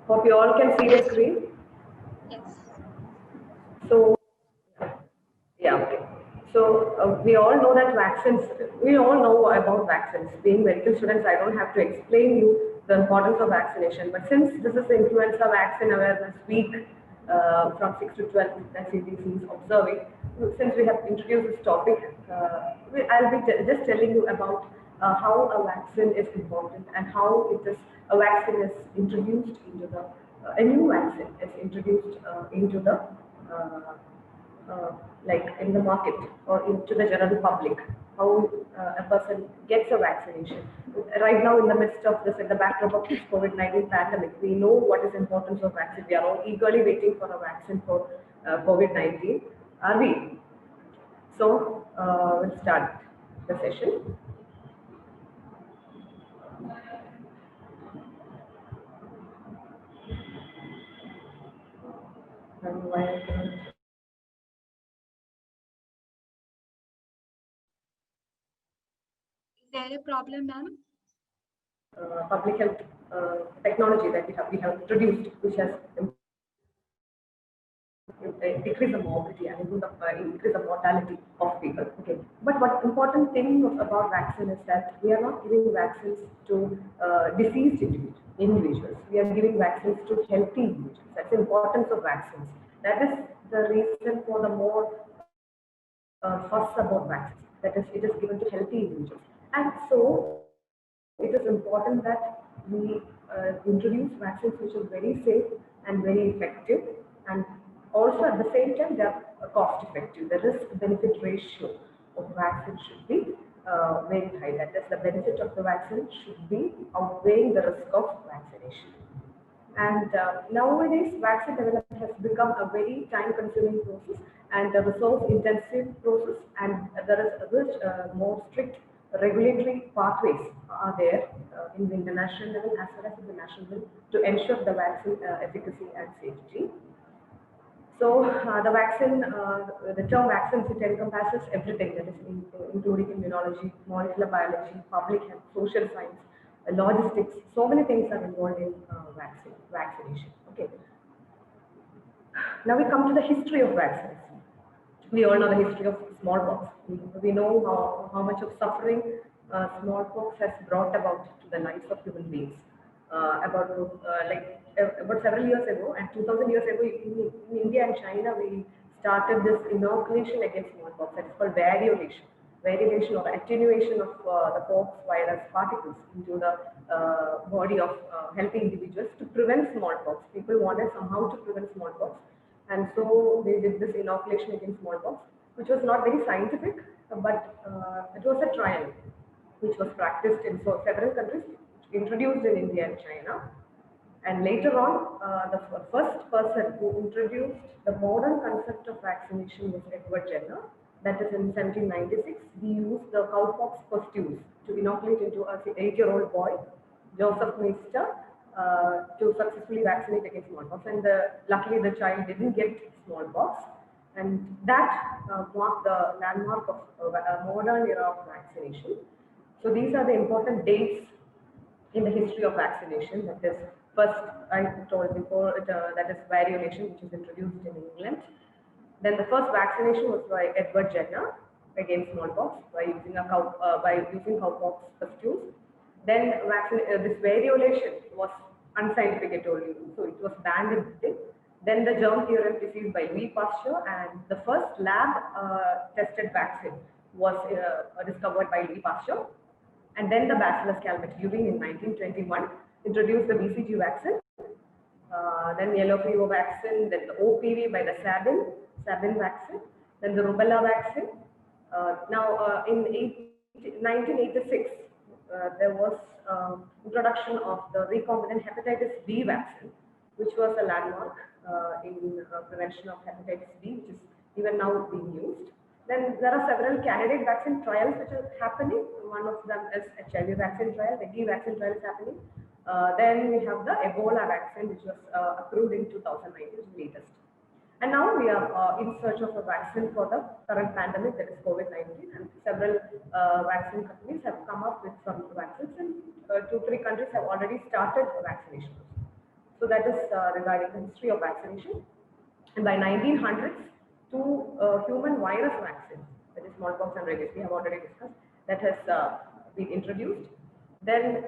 Hope you all can see the Yes. screen. Yes. So, yeah, okay. So, we all know that vaccines, we all know about vaccines. Being medical students, I don't have to explain you the importance of vaccination. But since this is the Influenza Vaccine Awareness Week from 6 to 12 that CDC is observing, since we have introduced this topic, I'll be just telling you about how a vaccine is important and how a vaccine is introduced into a new vaccine is introduced into the uh, uh, like in the market or into the general public, how a person gets a vaccination. Right now, in the midst of this, in the backdrop of this COVID-19 pandemic, we know what is the importance of vaccine. We are all eagerly waiting for a vaccine for COVID-19. Are we? So, we'll start the session. Why I cannot- Is there a problem, ma'am? Public health technology that we have introduced, which has decrease the morbidity and increase the mortality of people. Okay, but what important thing about vaccine is that we are not giving vaccines to diseased individuals. We are giving vaccines to healthy individuals. That's the importance of vaccines. That is the reason for the more fuss about vaccines. That is, it is given to healthy individuals, and so it is important that we introduce vaccines which are very safe and very effective, and also at the same time they are cost effective. The risk benefit ratio of vaccine should be very high. That is, the benefit of the vaccine should be outweighing the risk of vaccination. And nowadays, vaccine development has become a very time-consuming process and a resource-intensive process, and there is a more strict regulatory pathways are there in the international level as well as in the national level to ensure the vaccine efficacy and safety. So the term vaccines, it encompasses everything that is including immunology, molecular biology, public health, social science, logistics. So many things are involved in vaccination. Okay. Now we come to the history of vaccines. We all know the history of smallpox. We know how much of suffering smallpox has brought about to the lives of human beings. About several years ago, and 2000 years ago, in India and China, we started this inoculation against smallpox. That's called variolation or attenuation of the pox virus particles into the body of healthy individuals to prevent smallpox. People wanted somehow to prevent smallpox, and so they did this inoculation against smallpox, which was not very scientific, but it was a trial which was practiced in several countries, introduced in India and China. And later on, the first person who introduced the modern concept of vaccination was Edward Jenner. That is in 1796. He used the cowpox pustules to inoculate into an 8-year-old boy, Joseph Meister, to successfully vaccinate against smallpox. And luckily, the child didn't get smallpox. And that marked the landmark of a modern era of vaccination. So these are the important dates in the history of vaccination. That is, first I told before, that is variolation, which is introduced in England. Then the first vaccination was by Edward Jenner against smallpox by using cowpox pustules. Then this variolation was unscientific, I told you, so it was banned in Britain. Then the germ theorem disease by Louis Pasteur, and the first lab tested vaccine was discovered by Louis Pasteur. And then the Bacillus calmette-Guerin in 1921 introduced the BCG vaccine. Then yellow fever vaccine, then the OPV by the Sabin vaccine, then the rubella vaccine. In 1986, there was introduction of the recombinant hepatitis B vaccine, which was a landmark in prevention of hepatitis B, which is even now being used. Then there are several candidate vaccine trials which are happening. One of them is HIV vaccine trial, the Dengue vaccine trial is happening. Then we have the Ebola vaccine, which was approved in 2019, which is the latest. And now we are in search of a vaccine for the current pandemic, that is COVID-19, and several vaccine companies have come up with some vaccines, and 2, 3 countries have already started vaccination. So that is regarding the history of vaccination. And by 1900s, two human virus vaccines, that is smallpox and rabies, we have already discussed, that has been introduced. Then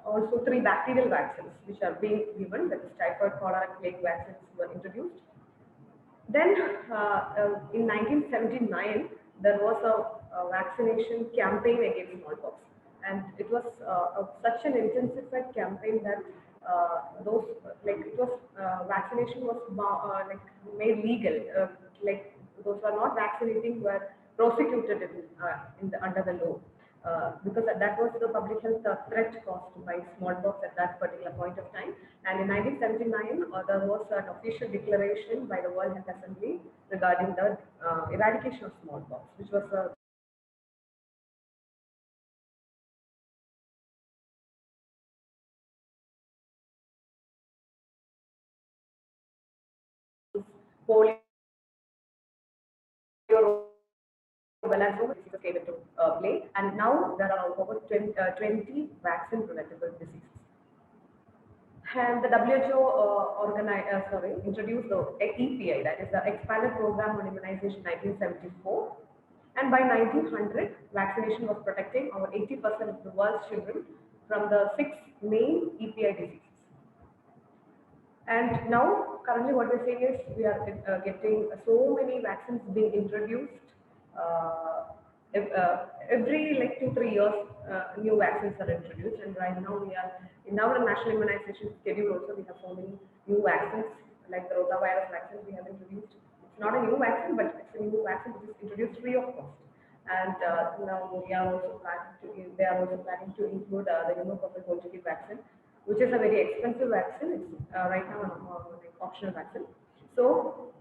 also three bacterial vaccines which are being given, that is typhoid, cholera, plague vaccines were introduced. Then in 1979, there was a vaccination campaign against smallpox, and it was such an intensified campaign that those like it was vaccination was like made legal. Like those who are not vaccinating were prosecuted in the, under the law. Because that was the public health threat caused by smallpox at that particular point of time. And in 1979, there was an official declaration by the World Health Assembly regarding the eradication of smallpox, which was a polio diseases came into play, and now there are over 20 vaccine preventable diseases. And the WHO introduced the EPI, that is the Expanded Program on Immunization 1974. And by 1900, vaccination was protecting over 80% of the world's children from the 6 main EPI diseases. And now, currently what we're saying is we are getting so many vaccines being introduced. Every like 2-3 years, new vaccines are introduced, and right now we are in our national immunization schedule also we have so many new vaccines like the rotavirus vaccine we have introduced. It's not a new vaccine, but it's a new vaccine which is introduced free of cost. And now we are also planning to, they are also planning to include the pneumococcal conjugate vaccine, which is a very expensive vaccine. It's right now an like optional vaccine. So,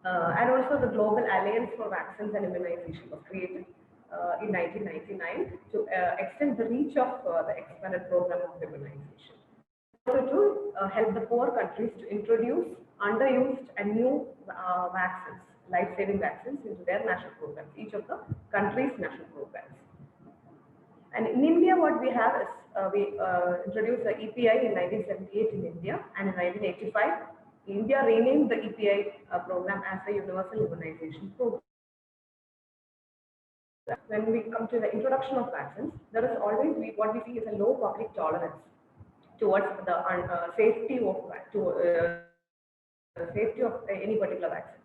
and also the Global Alliance for Vaccines and Immunization was created in 1999 to extend the reach of the expanded program of immunization. Also to help the poor countries to introduce underused and new vaccines, life-saving vaccines into their national programs, each of the country's national programs. And in India, what we have is we introduced the EPI in 1978 in India, and in 1985, India renamed the EPI program as the Universal Immunization Program. When we come to the introduction of vaccines, there is always what we see is a low public tolerance towards the safety of any particular vaccine.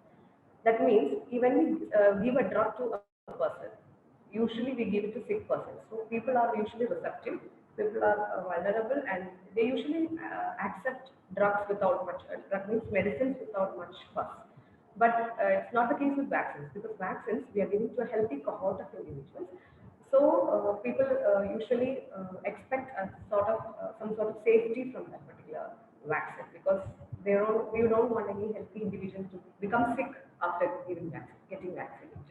That means even we give a drug to a person, usually we give it to sick persons. So people are usually receptive, people are vulnerable, and they usually accept drugs without much, that means medicines without much fuss. But it's not the case with vaccines, because vaccines we are giving to a healthy cohort of individuals. So people usually expect a sort of some sort of safety from that particular vaccine, because we don't want any healthy individuals to become sick after getting vaccinated.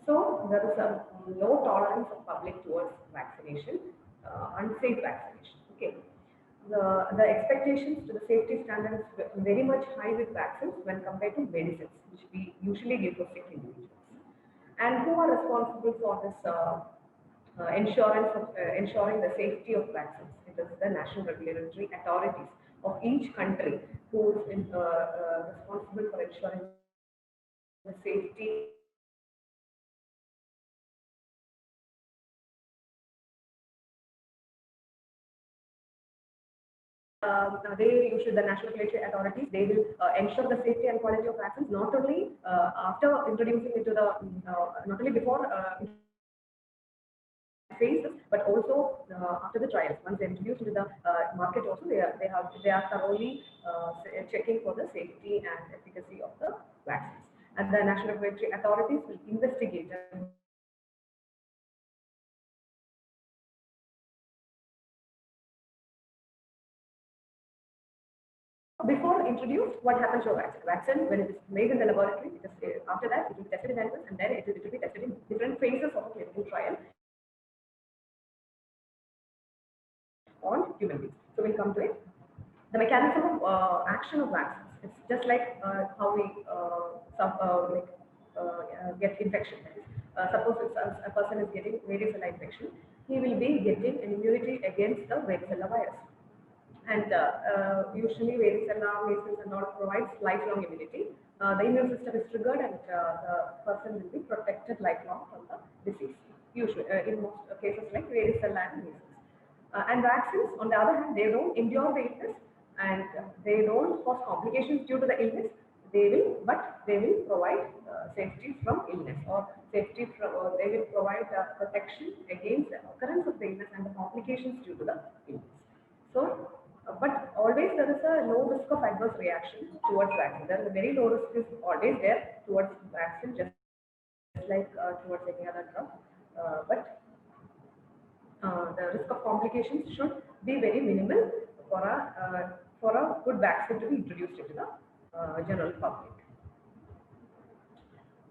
So there is a low tolerance of public towards vaccination, unsafe vaccination. Okay. The expectations to the safety standards very much high with vaccines when compared to medicines, which we usually give to sick individuals. And who are responsible for this ensuring the safety of vaccines? It is the national regulatory authorities of each country who is responsible for ensuring the safety they usually, the national regulatory authorities, they will ensure the safety and quality of vaccines not only after introducing it to the, not only before phases, but also after the trials. Once they introduce into the market, also they are thoroughly checking for the safety and efficacy of the vaccines. And the national regulatory authorities will investigate and before introduced, what happens to a vaccine? Vaccine, when it is made in the laboratory, it is, after that it will be tested in animals, and then it will be tested in different phases of a clinical trial on human beings. So we'll come to it. The mechanism of action of vaccines. It's just like how we get infection. Suppose a person is getting varicella infection, he will be getting an immunity against the varicella virus. And usually varicella, measles and all provides lifelong immunity. The immune system is triggered and the person will be protected lifelong from the disease. Usually, in most cases like varicella and measles. And vaccines, on the other hand, they don't endure the illness and they don't cause complications due to the illness. They will provide safety from illness or safety from, or they will provide protection against the occurrence of the illness and the complications due to the illness. So, but always there is a low risk of adverse reaction towards vaccine. There is a very low risk is always there towards vaccine, just like towards any other drug. But the risk of complications should be very minimal for a good vaccine to be introduced into the general public.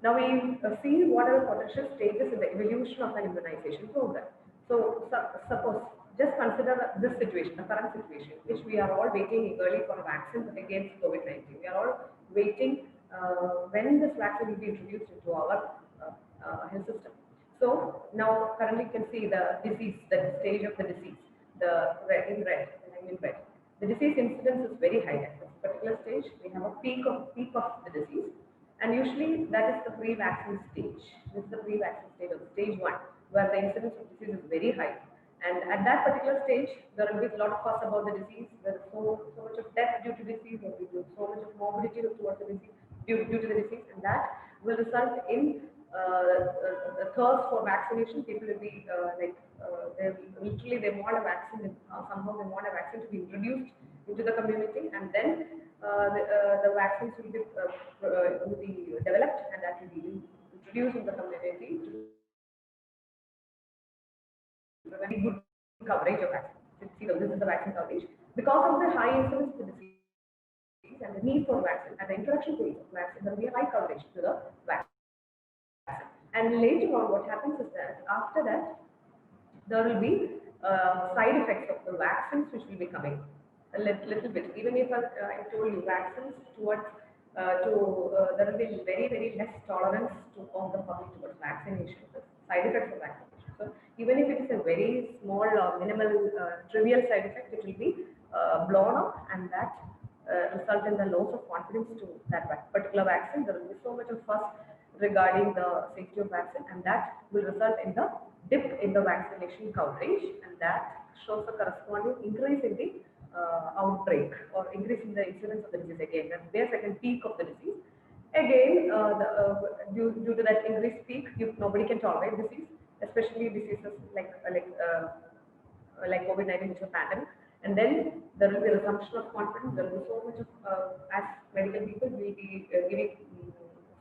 Now we see what are the potential stages in the evolution of an immunization program. So, suppose, just consider this situation, the current situation, which we are all waiting eagerly for a vaccine against COVID-19. We are all waiting when this vaccine will be introduced into our health system. So now currently you can see the disease, the stage of the disease, the red in red, in red. The disease incidence is very high at this particular stage. We have a peak of the disease, and usually that is the pre-vaccine stage. This is the pre-vaccine stage of stage 1, where the incidence of disease is very high. And at that particular stage, there will be a lot of fuss about the disease. There is so much of death due to disease, there will be so much of morbidity towards the disease due to the disease, and that will result in a thirst for vaccination. People will be they want a vaccine. Somehow they want a vaccine to be introduced into the community, and then the vaccines will be developed, and that will be introduced in the community to very good coverage of vaccine. See, this is the vaccine coverage. Because of the high incidence of the disease and the need for vaccine and the introduction phase of vaccine, there will be a high coverage to the vaccine. And later on, what happens is that after that, there will be side effects of the vaccines which will be coming a little bit. Even if I told you vaccines towards there will be very less tolerance of the public towards vaccination, the side effects of vaccination. So even if it is a very small, minimal, trivial side effect, it will be blown up, and that result in the loss of confidence to that particular vaccine. There will be so much of fuss regarding the safety of vaccine, and that will result in the dip in the vaccination coverage, and that shows the corresponding increase in the outbreak or increase in the incidence of the disease again. And there's like a peak of the disease. Again, due to that increased peak, nobody can tolerate disease, especially diseases like COVID-19, which is a pandemic. And then there will be a resumption of confidence. There will be so much of, as medical people, will be giving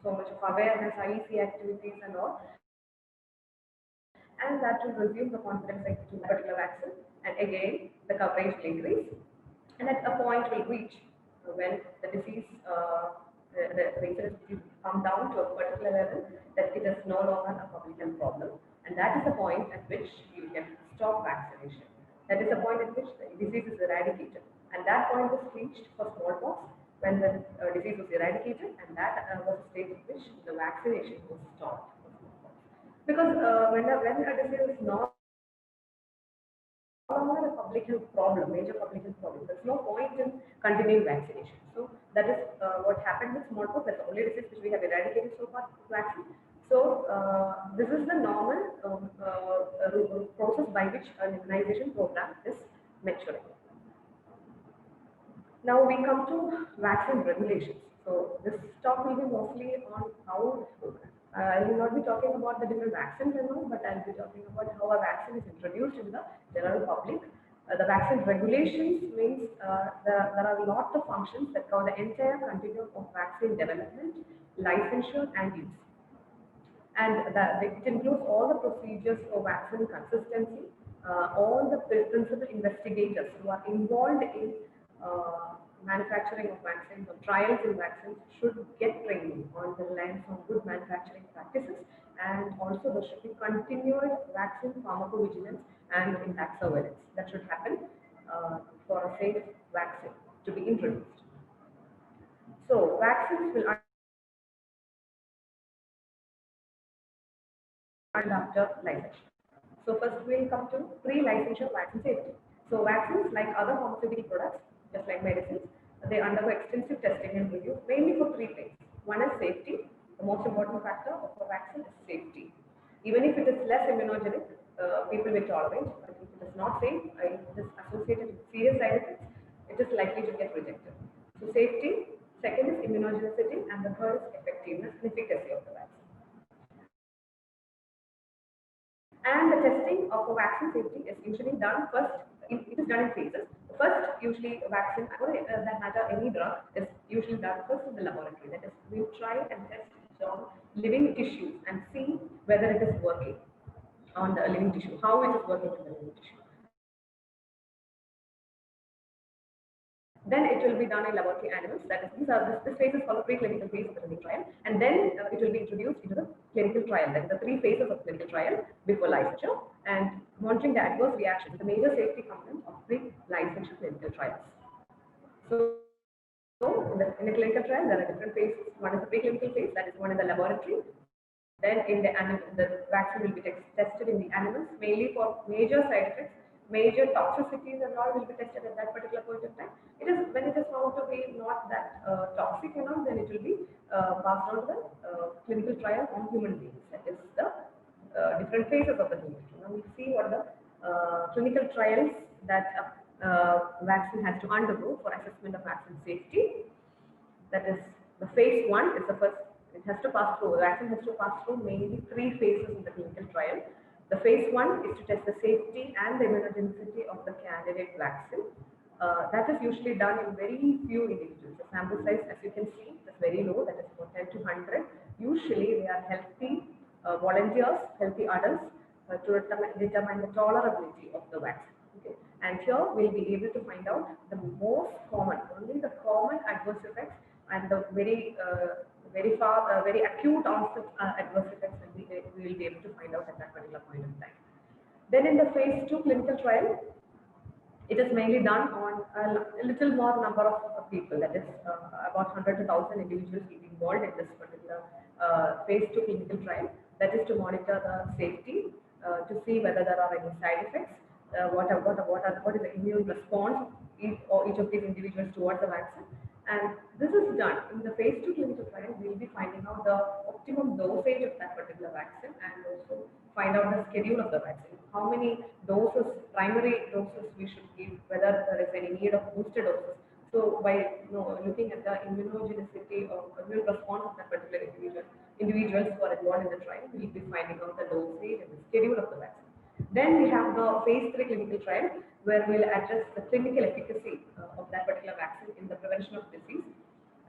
so much of awareness, IEC activities and all. And that will resume the confidence to a particular vaccine. And again, the coverage will increase. And at a point will reach when the disease, the incidence will come down to a particular level that it is no longer a public health problem. And that is the point at which you can stop vaccination. That is the point at which the disease is eradicated. And that point was reached for smallpox when the disease was eradicated, and that was the stage at which the vaccination was stopped. Because when a disease is not longer a public health problem, major public health problem, there's no point in continuing vaccination. So that is what happened with smallpox. That's the only disease which we have eradicated so far with vaccine. So this is the normal process by which an immunization program is maturing. Now we come to vaccine regulations. So this talk will be mostly on how I will not be talking about the different vaccines and all, but I'll be talking about how a vaccine is introduced in the general public. The vaccine regulations means there are a lot of functions that cover the entire continuum of vaccine development, licensure, and use. And it includes all the procedures for vaccine consistency, all the principal investigators who are involved in manufacturing of vaccines or trials in vaccines should get training on the lines of good manufacturing practices, and also there should be continued vaccine pharmacovigilance and impact surveillance that should happen for a safe vaccine to be introduced. So vaccines will and after licensure. So first we'll come to pre-licensure vaccine safety. So vaccines, like other pharmaceutical products, just like medicines, they undergo extensive testing and review, mainly for three things. One is safety. The most important factor of a vaccine is safety. Even if it is less immunogenic, people will tolerate, but if it is not safe, if it is associated with serious side effects, it is likely to get rejected. So safety, second is immunogenicity, and the third is effectiveness and efficacy of the vaccine. And the testing of a vaccine safety is usually done first, it is done in phases. First, usually a vaccine, or that matter, any drug is usually done first in the laboratory. That is, we try and test it on living tissues and see whether it is working on the living tissue, how it is working on the living tissue. Then it will be done in laboratory animals. That is, this phase is called the preclinical phase of the clinical trial, and then it will be introduced into the clinical trial. That is the three phases of clinical trial before licensure, and monitoring the adverse reactions, the major safety component of pre-licensure clinical trials. So in the clinical trial, there are different phases. One is the preclinical phase, that is one in the laboratory. Then in the animal, the vaccine will be tested in the animals, mainly for major side effects, major toxicities and all will be tested at that particular point of time. It is when it is found to be not that toxic and all, then it will be passed on to the clinical trial on human beings. That is the different phases of the clinical trial. Now we see what the clinical trials that vaccine has to undergo for assessment of vaccine safety. That is, the phase 1 is the first. It has to pass through. The vaccine has to pass through mainly three phases in the clinical trial. The phase 1 is to test the safety and the immunogenicity of the candidate vaccine. That is usually done in very few individuals. The sample size, as you can see, is very low. That is about 10 to 100. Usually, they are healthy volunteers, healthy adults, to determine the tolerability of the vaccine. Okay. And here we'll be able to find out the most common, only the common adverse effects and the very very acute onset adverse effects we will be able to find out at that particular point in time. Then in the phase 2 clinical trial, it is mainly done on a little more number of people. That is about 100 to 1,000 individuals will be involved in this particular phase 2 clinical trial. That is to monitor the safety, to see whether there are any side effects, what is the immune response of each of these individuals towards the vaccine. And this is done in the phase 2 clinical trial. We will be finding out the optimum dosage of that particular vaccine and also find out the schedule of the vaccine. How many doses, primary doses we should give, whether there is any need of booster doses. So by looking at the immunogenicity or immune response of that particular individuals who are involved in the trial, we will be finding out the dosage and the schedule of the vaccine. Then we have the phase 3 clinical trial where we'll address the clinical efficacy of that particular vaccine in the prevention of disease.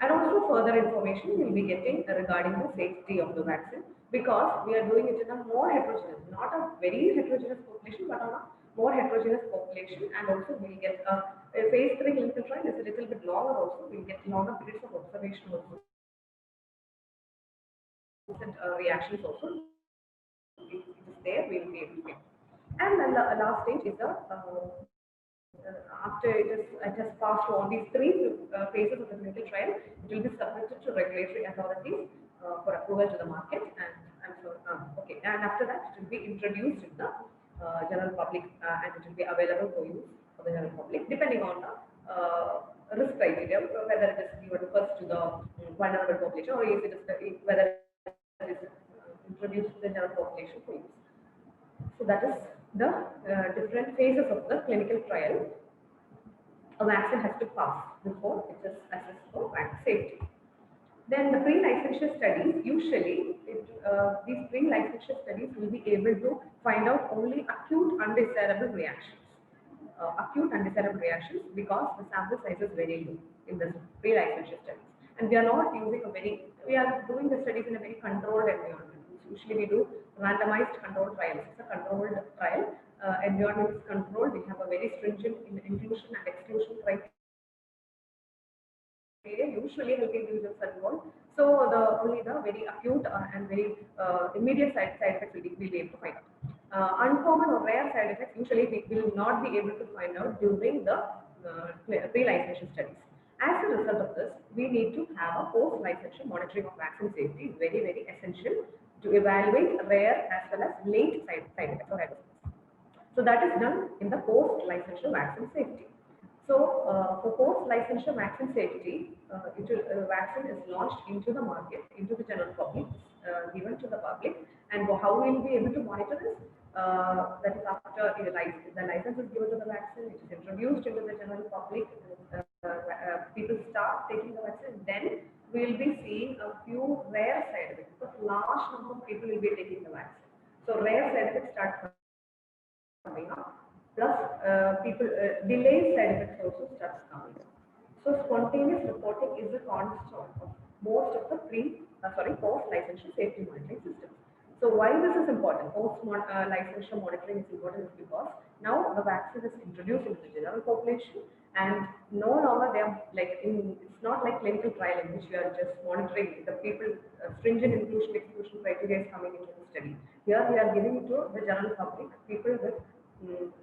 And also further information we'll be getting regarding the safety of the vaccine, because we are doing it in a more heterogeneous, not a very heterogeneous population, but on a more heterogeneous population. And also we'll get a phase 3 clinical trial is a little bit longer also. We'll get longer periods of observation also. Reactions also. If it is there, we will be able to get. And then the last stage is after it has passed through all these three phases of the clinical trial, it will be submitted to regulatory authorities for approval to the market, and so okay. And after that, it will be introduced in the general public, and it will be available for use for the general public, depending on the risk criteria, whether it is given first to the vulnerable population, or if it is whether it is introduced to the general population for use. So that is the different phases of the clinical trial. A vaccine has to pass before it is assessed for vaccine safety. Then the pre-licensure studies, usually these pre-licensure studies will be able to find out only acute undesirable reactions. Because the sample size is very low in the pre-licensure studies. And we are not using we are doing the studies in a very controlled environment. Usually we do randomized controlled trials. It's a controlled trial. Environment is controlled. We have a very stringent inclusion and exclusion criteria. Usually helping users are involved. So only the very acute and very immediate side effects we'll be able to find out. Uncommon or rare side effects usually we will not be able to find out during the pre-licensure studies. As a result of this, we need to have a post-licensure monitoring of vaccine safety. Very, very essential to evaluate rare as well as late side effects or adverse effects. So that is done in the post-licensure vaccine safety. So for post-licensure vaccine safety, vaccine is launched into the market, into the general public, given to the public, and how we will be able to monitor this? That is after the license is given to the vaccine, it is introduced into the general public, people start taking the vaccine, then we will be seeing a few rare side effects, because large number of people will be taking the vaccine. So rare side effects start coming up. Plus, people delayed side effects also starts coming up. So spontaneous reporting is a cornerstone of most of the post-licensure safety monitoring systems. So why this is important? Post-licensure monitoring is important is because now the vaccine is introduced into the general population, and no longer they are it's not like clinical trial in which we are just monitoring the people, stringent inclusion exclusion criteria is coming into the study. Here we are giving it to the general public, people with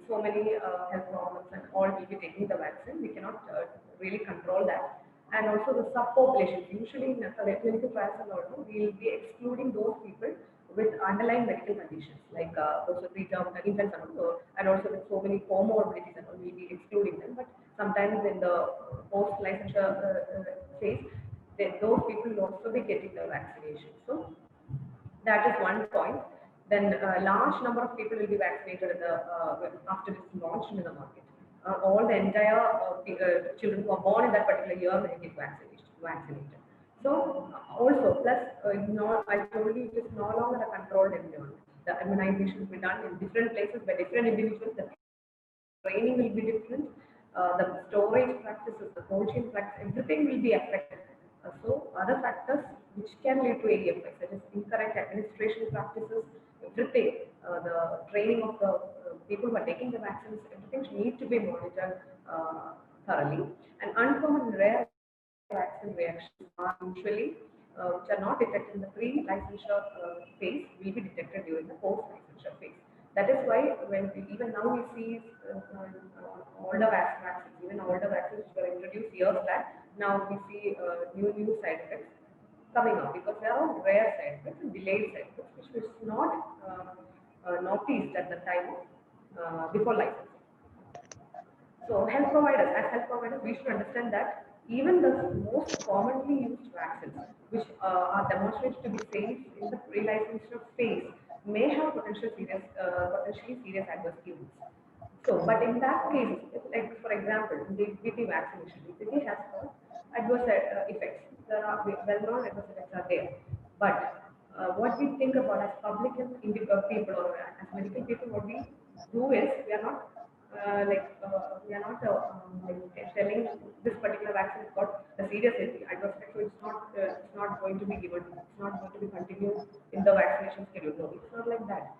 so many health problems, and all will be taking the vaccine. We cannot really control that. And also the subpopulations. Usually in clinical trials and all, we will be excluding those people with underlying medical conditions like also preterm infants and also with so many comorbidities, and all, we will be excluding them. But sometimes in the post-licensure phase, those people will also be getting the vaccination. So that is one point. Then a large number of people will be vaccinated after this launch in the market. All the entire children who are born in that particular year will get vaccinated. So also plus, I told you, it is no longer a controlled environment. The immunization will be done in different places by different individuals. The training will be different. The storage practices, the cold chain practices, everything will be affected. So other factors which can lead to AEFI, such as incorrect administration practices, everything, the training of the people who are taking the vaccines, everything need to be monitored thoroughly. And uncommon rare vaccine reactions are usually which are not detected in the pre-licensure phase will be detected during the post-licensure phase. That is why even now we see older vaccines, even older vaccines which were introduced years back, now we see new side effects coming up, because there are rare side effects and delayed side effects which was not noticed at the time of before licensing. So as health providers, we should understand that even the most commonly used vaccines, which are demonstrated to be safe in the pre-licensure phase, may have potentially serious adverse events. So, but in that case, like for example, the BT vaccination, BT has got adverse effects. There are well-known adverse effects are there, but what we think about as public health people or as medical people, what we do is we are not telling this particular vaccine has got a serious adverse effect, so it's not going to be given, it's not going to be continued in the vaccination schedule. No, it's not like that.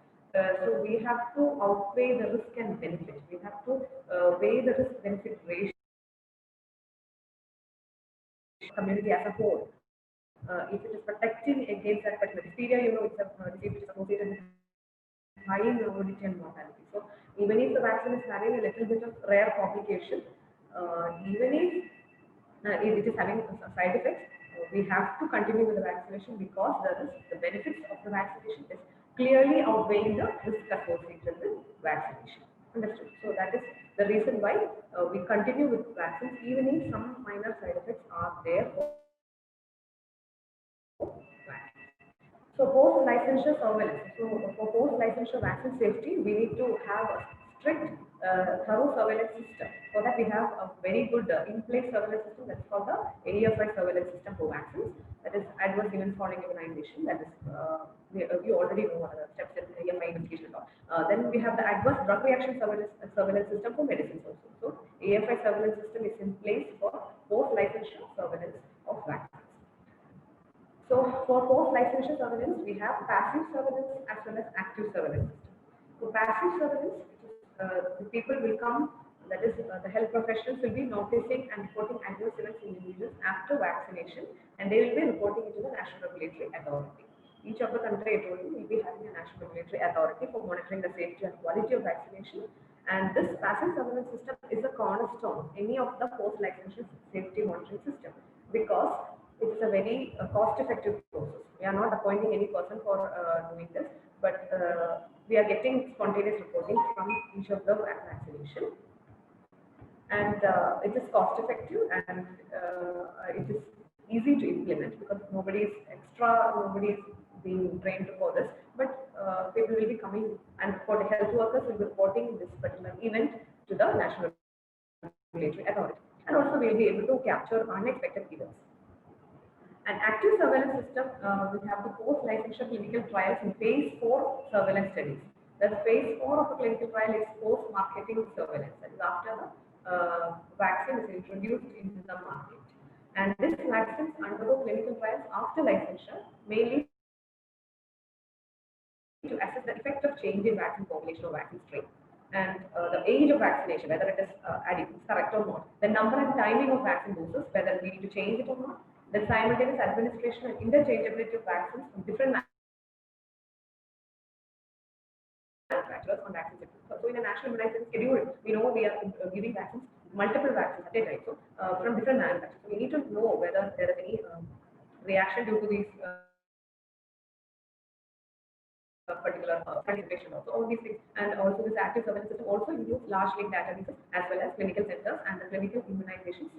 So we have to outweigh the risk and benefit. We have to weigh the risk benefit ratio community as a whole. If it is protecting against that particular diphtheria, it's a disease which is associated with high morbidity and mortality. So even if the vaccine is having a little bit of rare complication, even if it is having side effects, we have to continue with the vaccination, because the benefits of the vaccination is clearly outweighing the risk associated with vaccination. Understood? So that is the reason why we continue with vaccines, even if some minor side effects are there. So post-licensure surveillance. So for post-licensure vaccine safety, we need to have a strict, thorough surveillance system. For that, we have a very good in-place surveillance system that's called the AEFI surveillance system for vaccines. That is adverse events following immunization. That is, you already know what are the steps in AEFI investigation. Then we have the adverse drug reaction surveillance system for medicines also. So AEFI surveillance system is in place for post-licensure surveillance of vaccines. So for post-licensure surveillance, we have passive surveillance as well as active surveillance system. For passive surveillance, the people will come, that is the health professionals will be noticing and reporting adverse events in individuals after vaccination, and they will be reporting it to the National Regulatory Authority. Each of the country I told you will be having a National Regulatory Authority for monitoring the safety and quality of vaccination. And this passive surveillance system is a cornerstone any of the post-licensure safety monitoring system, because it is a very cost-effective process. We are not appointing any person for doing this, but we are getting spontaneous reporting from each of the vaccination, and it is cost effective, and it is easy to implement because nobody is being trained for this, but people will be coming, and for the health workers will be reporting this particular event to the national regulatory authority, and also we will be able to capture unexpected events. An active surveillance system will have the post-licensure clinical trials in phase 4 surveillance studies. The phase 4 of a clinical trial is post-marketing surveillance. That is after the vaccine is introduced into the market. And these vaccines undergo clinical trials after licensure, mainly to assess the effect of change in vaccine population or vaccine strain, and the age of vaccination, whether it is correct or not, the number and timing of vaccine doses, whether we need to change it or not, the simultaneous administration and interchangeability of vaccines from different manufacturers on vaccine schedules. So in a national immunization schedule, we know we are giving vaccines, multiple vaccines at a time, so from different manufacturers. So we need to know whether there is any reaction due to these particular participation also, all these things. And also this active surveillance system also includes large link databases as well as clinical centers and the clinical immunization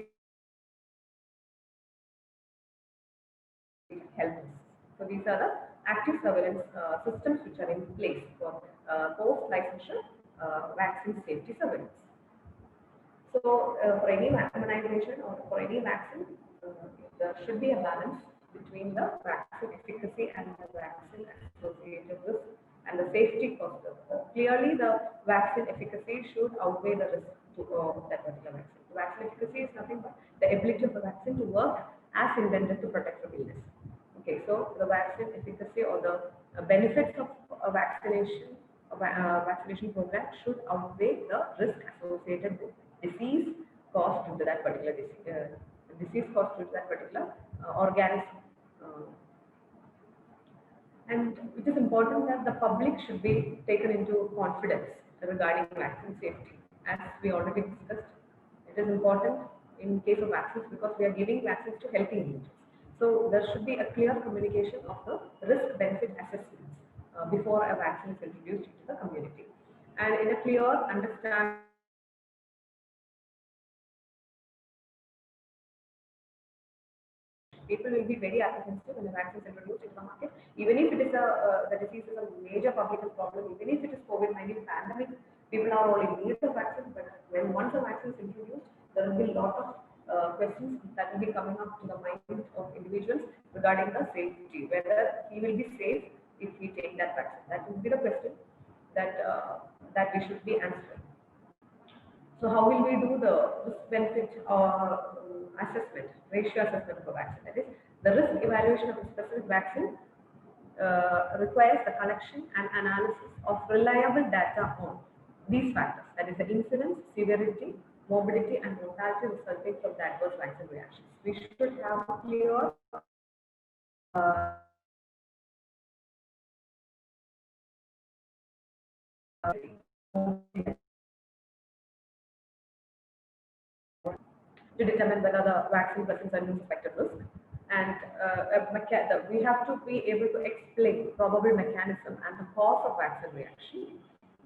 help. So these are the active surveillance systems which are in place for post-licensure vaccine safety surveillance. So for any immunization or for any vaccine, there should be a balance between the vaccine efficacy and the vaccine associated risk and the safety cost. Clearly, the vaccine efficacy should outweigh the risk of that particular vaccine. The vaccine efficacy is nothing but the ability of the vaccine to work as intended to protect from illness. Okay, so the vaccine efficacy or the benefits of a vaccination program should outweigh the risk associated with disease caused due to that particular disease caused due to that particular organism. And it is important that the public should be taken into confidence regarding vaccine safety. As we already discussed, it is important in case of vaccines because we are giving vaccines to healthy individuals. So there should be a clear communication of the risk-benefit assessments before a vaccine is introduced into the community. And in a clear understanding, people will be very apprehensive when the vaccine is introduced into the market. Even if it is the disease is a major public health problem, even if it is COVID-19 pandemic, people are all in need of vaccine. But when once a vaccine is introduced, there will be a lot of questions that will be coming up to the mind of individuals regarding the safety, whether he will be safe if we take that vaccine. That will be the question that we should be answering. So how will we do the risk-benefit assessment, ratio assessment for vaccine? That is, the risk evaluation of a specific vaccine requires the collection and analysis of reliable data on these factors. That is the incidence, severity, morbidity, and mortality resulting from the adverse vaccine reactions. We should have clear to determine whether the vaccine presents any suspected risk. And we have to be able to explain probable mechanism and the cause of vaccine reaction,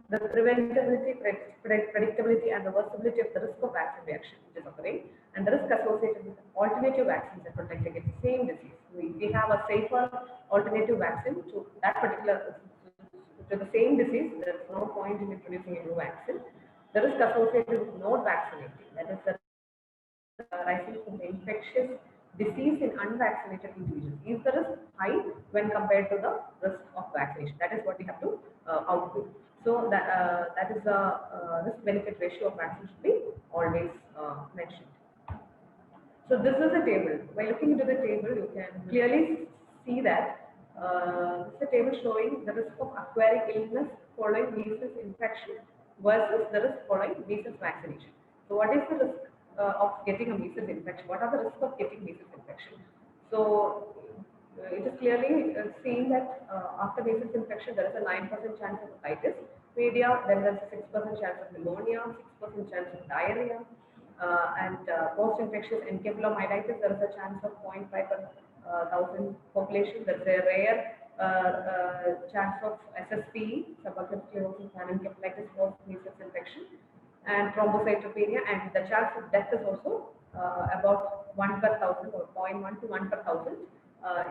the preventability, predictability, and reversibility of the risk of vaccine reaction which is occurring, and the risk associated with alternative vaccines that protect against the same disease. We have a safer alternative vaccine to that particular to the same disease. There is no point in introducing a new vaccine. The risk associated with not vaccinating, that is the rising from the infectious disease in unvaccinated individuals, is the risk high when compared to the risk of vaccination. That is what we have to outweigh. So that is the risk-benefit ratio of vaccine should be always mentioned. So this is a table. By looking into the table, you can clearly see that this is a table showing the risk of acquiring illness following measles infection versus the risk following measles vaccination. So what is the risk of getting a measles infection? What are the risks of getting measles infection? So it is clearly seen that after measles infection, there is a 9% chance of otitis media, then there is a 6% chance of pneumonia, 6% chance of diarrhea, and post-infectious encephalomyelitis, there is a chance of 0.5 per thousand population. There is a rare chance of SSP, subaqueous sclerosis and encephalitis post-measles infection, and thrombocytopenia, and the chance of death is also about 1 per thousand, or 0.1 to 1 per thousand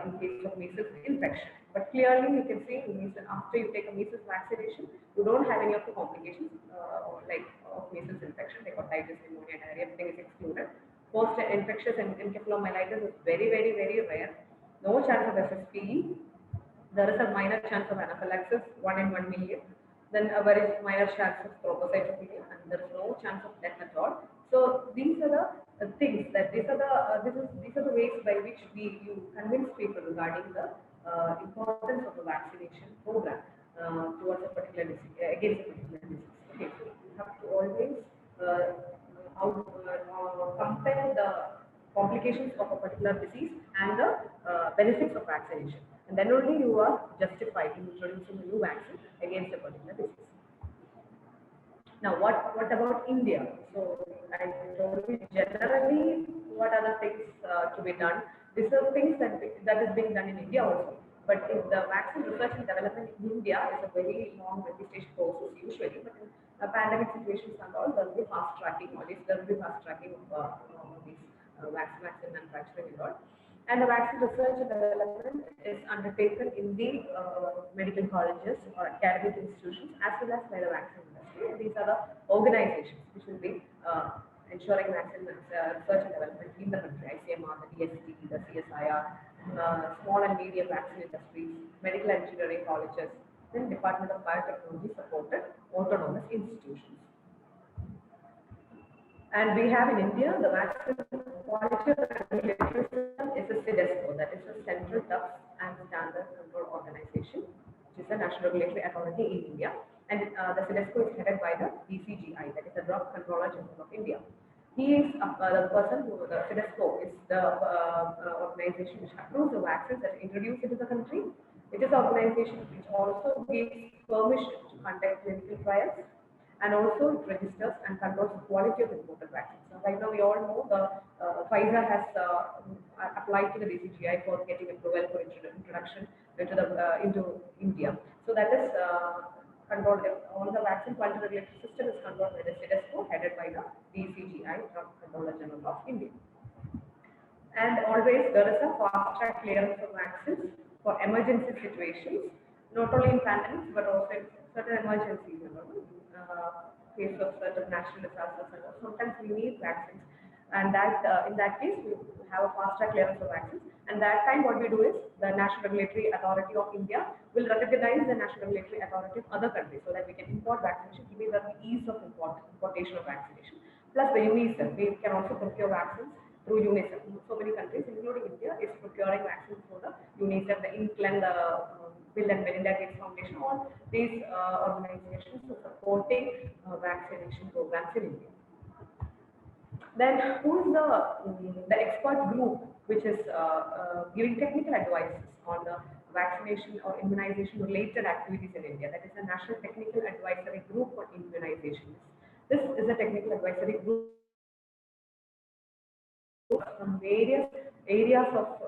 in case of measles infection. But clearly you can see after you take a measles vaccination, you don't have any of the complications like of measles infection, like otitis, pneumonia, diarrhea, everything is excluded. Post-infectious encephalomyelitis is very, very, very rare. No chance of SSPE. There is a minor chance of anaphylaxis, 1 in 1 million. Then a very minor chance of thrombocytopenia, and there is no chance of death at all. So these are the things that these are the ways by which you convince people regarding the importance of the vaccination program towards a particular disease, against a particular disease. Okay, so you have to always compare the complications of a particular disease and the benefits of vaccination, and then only you are justified in introducing a new vaccine against a particular disease. Now, what about India? So I told you generally what are the things to be done. These are things that is being done in India also. But if the vaccine research and development in India is a very long multi-stage process usually, but in pandemic situations and all, there will be fast tracking. Always there will be fast tracking of these vaccine manufacturing and all. And the vaccine research and development is undertaken in the medical colleges or academic institutions as well as by the vaccine industry. And these are the organizations which will be ensuring vaccine research and development in the country: ICMR, the DST, the CSIR, small and medium vaccine industries, medical engineering colleges, then Department of Biotechnology supported autonomous institutions. And we have in India the vaccine quality regulatory system is a CDSCO, that is a Central Drugs and Standard Control Organization, which is a national regulatory authority in India. And the CDSCO is headed by the DCGI, that is the Drug Controller General of India. He is the person who, the CDSCO is the organization which approves the vaccines that are introduced into the country. It is an organization which also gives permission to conduct clinical trials, and also it registers and controls the quality of imported vaccines. So right now we all know the Pfizer has applied to the DCGI for getting approval for introduction into India. So that is controlled. All the vaccine quality regulatory system is controlled by the CDSCO, headed by the DCGI, Drug Controller General of India. And always there is a fast track clearance of vaccines for emergency situations, not only in pandemics but also in certain emergencies. Case of certain national disasters, and sometimes we need vaccines, and that in that case we have a fast track clearance of vaccines. And that time what we do is the National Regulatory Authority of India will recognize the National Regulatory Authority of other countries, so that we can import vaccination, giving the ease of importation of vaccination. Plus the UNICEF, we can also procure vaccines through UNICEF. So many countries, including India, is procuring vaccines for the UNICEF, the INCLAN, the Bill and Melinda Gates Foundation. All these organizations are supporting vaccination programs in India. Then who is the expert group which is giving technical advice on the vaccination or immunization related activities in India? That is the National Technical Advisory Group for Immunization. This is a technical advisory group from various areas of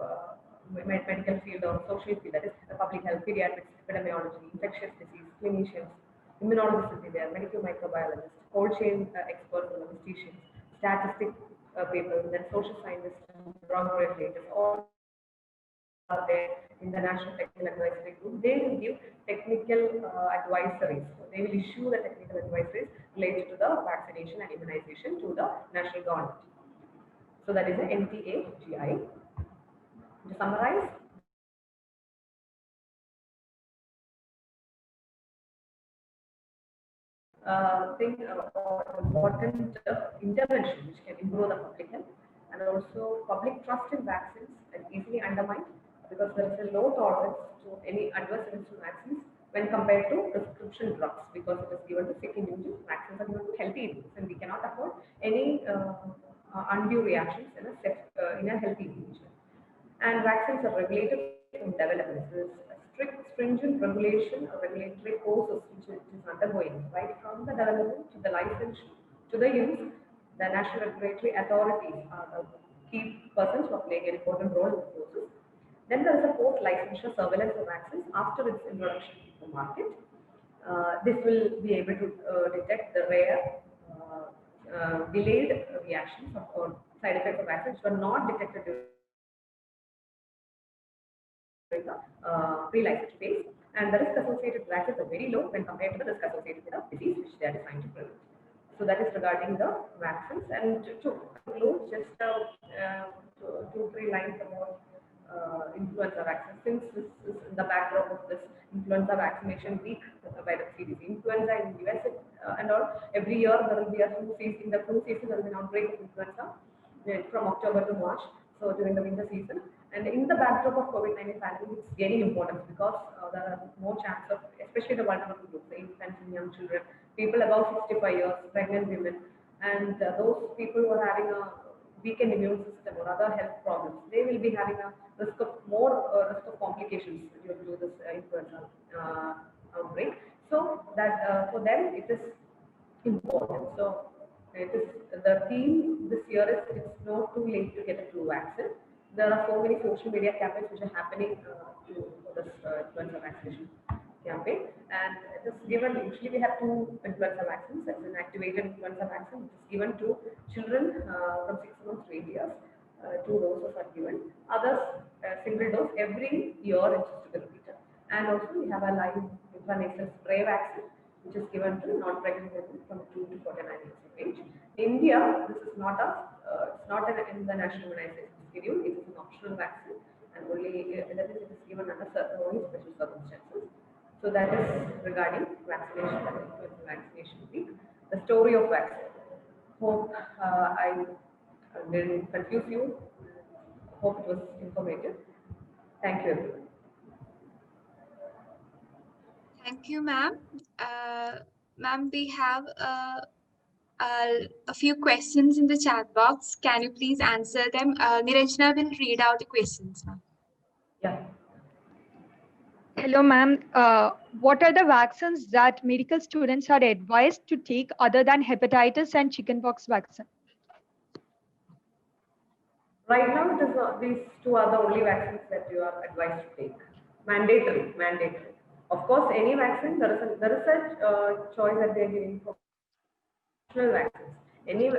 medical field or social field, that is the public health, pediatrics, epidemiology, infectious disease, clinicians, immunologists will be there, medical microbiologists, cold chain experts, statisticians, statistic people, then social scientists, drug regulators, all are there in the National Technical Advisory Group. They will give technical advisories. So they will issue the technical advisories related to the vaccination and immunization to the national government. So that is the NTAGI. To summarize, important intervention which can improve the public health, and also public trust in vaccines is easily undermined because there is a low tolerance to any adverse events to vaccines when compared to prescription drugs, because it is given to sick individuals. Vaccines are given to healthy individuals, and we cannot afford any undue reactions in a healthy individual. And vaccines are regulated from development. There is a strict, stringent regulation or regulatory process which is undergoing right from the development to the licensure to the use The national regulatory authorities are the key persons who are playing an important role in the process. Then there is a post-licensure surveillance of vaccines after its introduction to the market. This will be able to detect the rare delayed reactions or side effects of vaccines which were not detected during the pre-licensure phase, and the risk associated with vaccines are very low when compared to the risk associated with a disease which they are designed to prevent. So that is regarding the vaccines. And to conclude, just two, three lines about influenza vaccine. Since this is in the backdrop of this influenza vaccination week by the CDC, influenza in the US and all, every year there will be a flu season. In the flu season, there will be an outbreak of influenza from October to March, so during the winter season. And in the backdrop of COVID-19 pandemic, it's gaining importance because there are more chance of, especially the vulnerable groups, the infants and young children, people above 65 years, pregnant women, and those people who are having a weakened immune system or other health problems, they will be having a risk of more risk of complications due to this influenza outbreak. So that for them it is important. So it is the theme this year is it's not too late to get a flu vaccine. There are so many social media campaigns which are happening for this influenza vaccination campaign, and it is given. Usually, we have two influenza vaccines. That's an activated influenza vaccine, which is given to children from 6 months to 8 years. Two doses are given. Others, single dose every year, it's just to be repeated. And also, we have a live intranasal spray vaccine, which is given to non-pregnant women from 2 to 49 years of age. In India, this is not it's not in the national immunization schedule. It is an optional vaccine, and only that is, it is given under only special circumstances. So that is regarding vaccination and vaccination week. The story of vaccine. Hope I didn't confuse you. Hope it was informative. Thank you, everyone. Thank you, ma'am. Ma'am, we have a few questions in the chat box. Can you please answer them? Niranjana will read out the questions, ma'am. Yeah. Hello, ma'am. What are the vaccines that medical students are advised to take other than hepatitis and chickenpox vaccine? Right now, it is these two are the only vaccines that you are advised to take. Mandatory. Of course, any vaccine, there is a choice that they are giving for optional vaccines. Any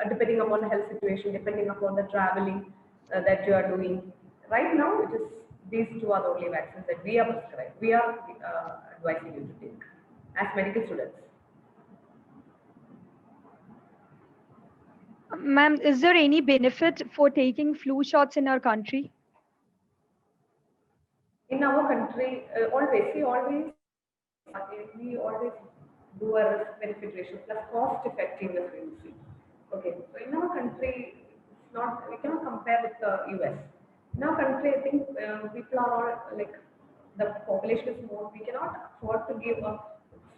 depending upon the health situation, depending upon the traveling that you are doing. Right now, it is these two are the only vaccines that we are prescribed. We are advising you to take as medical students. Ma'am, is there any benefit for taking flu shots in our country? In our country, we always do a risk benefit ratio plus cost effectiveness ratio. Okay, so in our country, it's not, we cannot compare with the US. In our country, I think people are all like, the population is more, we cannot afford to give a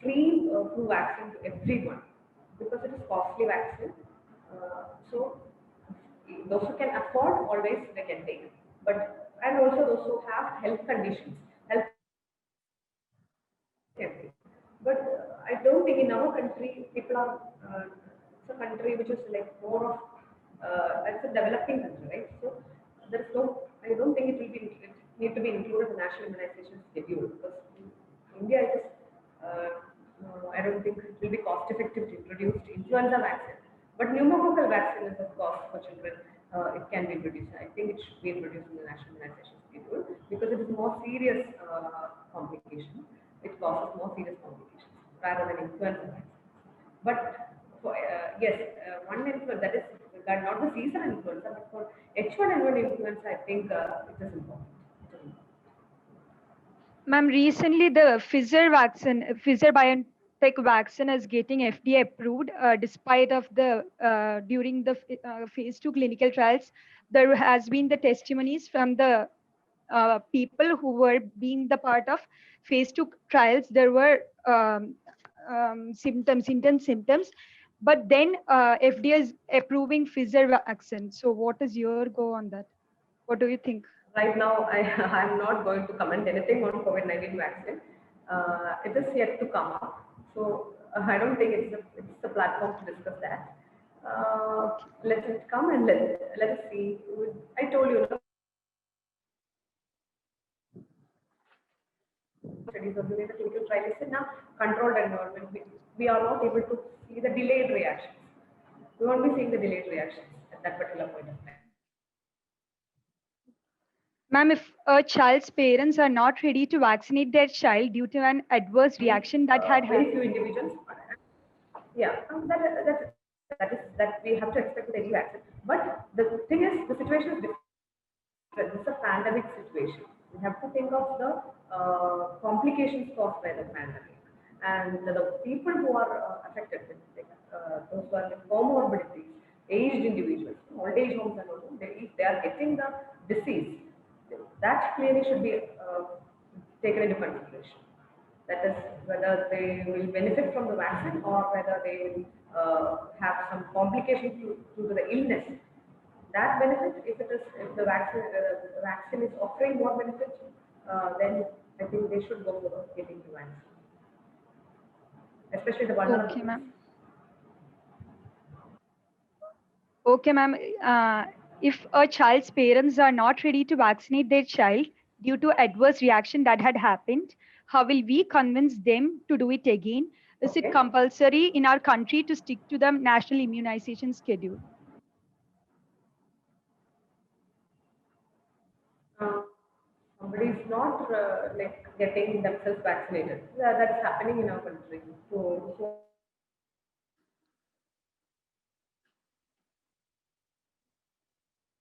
free flu vaccine to everyone because it is costly vaccine. So those who can afford, always they can take. But and also those who have health conditions, health can take. But I don't think in our country people are. It's a country which is like more of it's a developing country, right? So there is no. I don't think it will be it need to be included in the national immunization schedule because in India it is. I don't think it will be cost effective to introduce influenza vaccine. But pneumococcal vaccine is of course for children. It can be introduced. I think it should be introduced in the national immunization schedule because it is more serious complication. It causes more serious complications rather than influenza vaccine. But for, yes, one influenza that is not the seasonal influenza, but for H1N1 influenza, I think it is important. Ma'am, recently the Pfizer-BioNTech vaccine is getting FDA approved despite of the during the phase 2 clinical trials. There has been the testimonies from the people who were being the part of phase 2 trials. There were symptoms, but then FDA is approving Pfizer vaccine. So what is your go on that? What do you think? Right now, I'm not going to comment anything on COVID-19 vaccine. It is yet to come up. So I don't think it's a platform to discuss that. Let it come and let us see. I told you, no? Studies of the way the clinical trial is in a controlled environment. We are not able to see the delayed reactions. We won't be seeing the delayed reactions at that particular point of time. Ma'am, if a child's parents are not ready to vaccinate their child due to an adverse reaction that had Very happened. few individuals. Yeah, that we have to expect with any vaccine. But the thing is, the situation is different. This is a pandemic situation. We have to think of the complications caused by the pandemic, and the people who are affected with those who are with comorbidities, aged individuals, old age homes and all, if they are getting the disease, that clearly should be taken into consideration. That is, whether they will benefit from the vaccine or whether they will have some complications due to the illness. That benefit, if the vaccine is offering more benefits, then I think they should go for getting the vaccine, especially the vulnerable. Okay, ma'am. Okay, ma'am. If a child's parents are not ready to vaccinate their child due to adverse reaction that had happened, how will we convince them to do it again? Is it Okay. compulsory in our country to stick to the national immunization schedule? Somebody is not like getting themselves vaccinated. That's happening in our country. So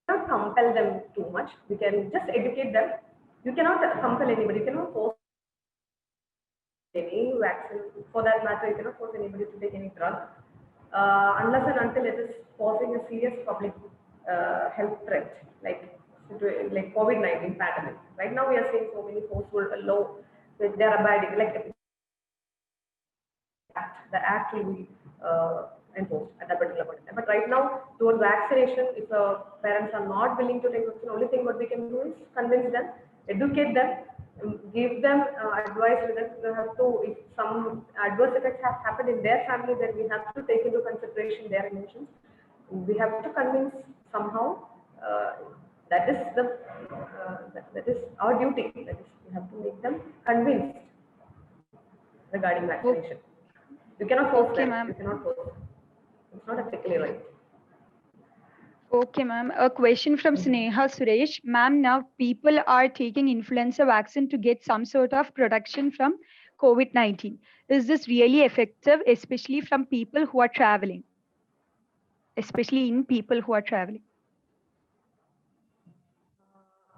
not compel them too much. We can just educate them. You cannot compel anybody. You cannot force any vaccine. For that matter, you cannot force anybody to take any drug unless and until it is causing a serious public health threat, like COVID-19 pandemic. Right now, we are seeing so many forceful law that they are abiding. Like the act will be enforced at that particular point. But right now, towards vaccination, if parents are not willing to take vaccine, only thing what we can do is convince them, educate them, give them advice. They have to, if some adverse effects have happened in their family, then we have to take into consideration their emotions. We have to convince somehow. That is that is our duty. That is, we have to make them convinced regarding vaccination. You cannot force Okay, them. ma'am. You cannot force them. It's not ethically right. Okay, ma'am. A question from Sneha Suresh. Ma'am, now people are taking influenza vaccine to get some sort of protection from COVID-19. Is this really effective, especially from people who are traveling? Especially in people who are traveling.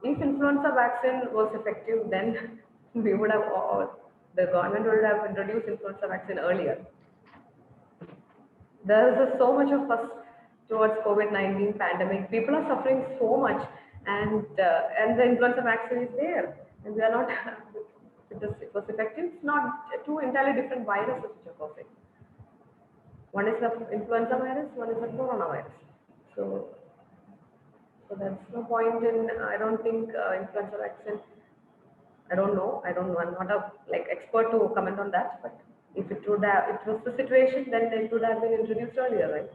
If influenza vaccine was effective, then we would have the government would have introduced influenza vaccine earlier. There is so much of fuss towards COVID-19 pandemic. People are suffering so much, and the influenza vaccine is there, and we are not. It was effective. It's not two entirely different viruses which are causing. One is the influenza virus, one is the coronavirus. So, so there's no point in. I don't think influenza vaccine. I don't know. I don't know. I'm not a expert to comment on that. But if it would have, it was the situation, then it would have been introduced earlier, right?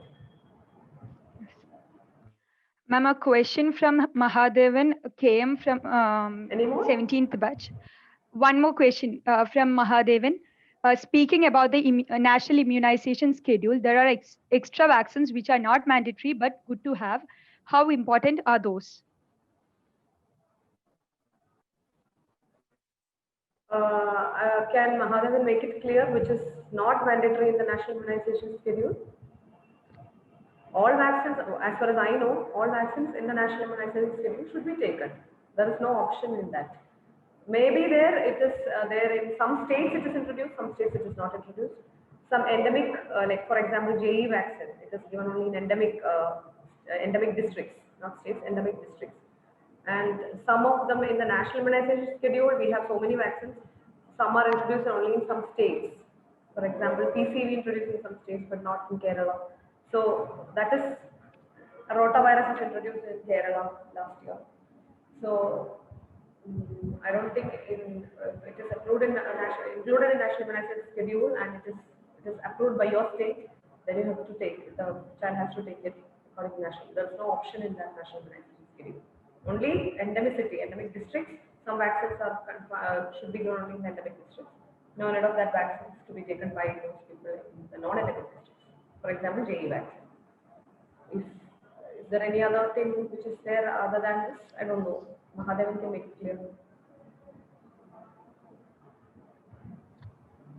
Ma'am, a question from Mahadevan came from Any more? 17th batch. One more question from Mahadevan. Speaking about the national immunization schedule, there are extra vaccines which are not mandatory but good to have. How important are those? Can Mahadevan make it clear which is not mandatory in the national immunization schedule? All vaccines, as far as I know, all vaccines in the national immunization schedule should be taken. There is no option in that. Maybe there it is there in some states it is introduced, some states it is not introduced. Some endemic, like for example, JE vaccine, it is given only in endemic districts, not states, endemic districts. And some of them in the national immunization schedule, we have so many vaccines. Some are introduced only in some states. For example, PCV introduced in some states, but not in Kerala. So that is rotavirus is introduced in Kerala last year. So I don't think it is approved in national immunization schedule, and it is approved by your state. then you have to take, the child has to take it according to national. There's no option in that national immunization schedule. Only endemicity, endemic districts, some vaccines are should be given only in endemic districts. No need of that vaccines to be taken by those people in the non-endemic districts. For example, JE vaccine. Is there any other thing which is there other than this? I don't know. Mahadevan can make it clear.